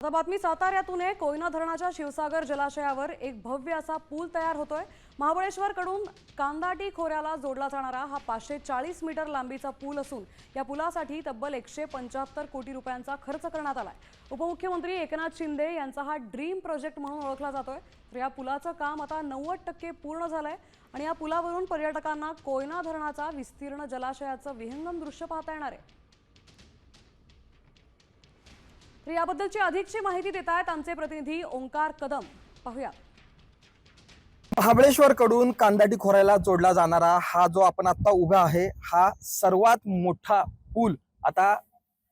आता बातमी साताऱ्यातून आहे। कोयना धरणाच्या शिवसागर जलाशयावर एक भव्य असा पूल तयार होतोय। महाबळेश्वरकडून कांदाटी खोऱ्याला जोडला जाणारा हा 540 मीटर लांबीचा पूल असून या पुलासाठी तब्बल 175 कोटी रुपयांचा खर्च करण्यात आलाय। उपमुख्यमंत्री एकनाथ शिंदे यांचा हा ड्रीम प्रोजेक्ट म्हणून ओळखला जातोय। तर या पुलाचं काम आता 90% पूर्ण झालंय आणि या पुलावरून पर्यटकांना कोयना धरणाचा विस्तीर्ण जलाशयाचं विहंगम दृश्य पाहता येणार आहे। तर याबद्दलची अधिकची माहिती देत आहेत आमचे प्रतिनिधी ओंकार कदम। पाहूया। महाबळेश्वरकडून कांदाटी खोऱ्याला जोडला जाणारा हा जो आपण आता उभा आहे हा सर्वात मोठा पूल आता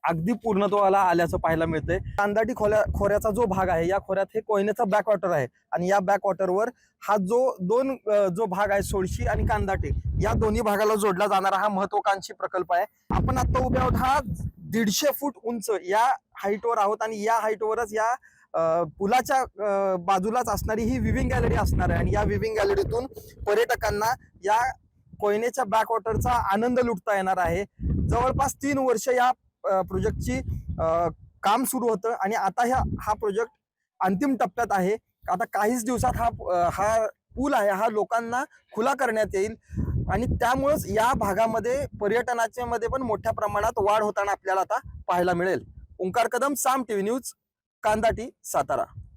अगदी पूर्णत्वाला आल्याचं पाहायला मिळतंय। कांदाटी खोऱ्याचा जो भाग आहे या खोऱ्यात हे कोयनेचा बॅकवॉटर आहे आणि या बॅकवॉटरवर हा जो भाग आहे सोळशी आणि कांदाटी या दोन्ही भागाला जोडला जाणारा हा महत्वाकांक्षी प्रकल्प आहे। आपण आता उभे आहोत हा 150 फूट उंच या हाईटवर आहोत आणि या हाईटवरच या पुलाच्या बाजूलाच असणारी ही विविंग गॅलरी असणार आहे आणि या विविंग गॅलरीतून पर्यटकांना या कोयनेच्या बॅकवॉटरचा आनंद लुटता येणार आहे। जवळपास 3 वर्ष या प्रोजेक्टची काम सुरू होतं आणि आता हा प्रोजेक्ट अंतिम टप्प्यात आहे। आता काहीच दिवसात हा पूल आहे हा लोकांना खुला करण्यात येईल आणि त्यामुळेच या भागामध्ये पर्यटनाच्या मध्ये पण मोठ्या प्रमाणात वाढ होताना आपल्याला आता पाहायला मिळेल। ओंकार कदम, साम टीव्ही न्यूज, कांदाटी, सातारा।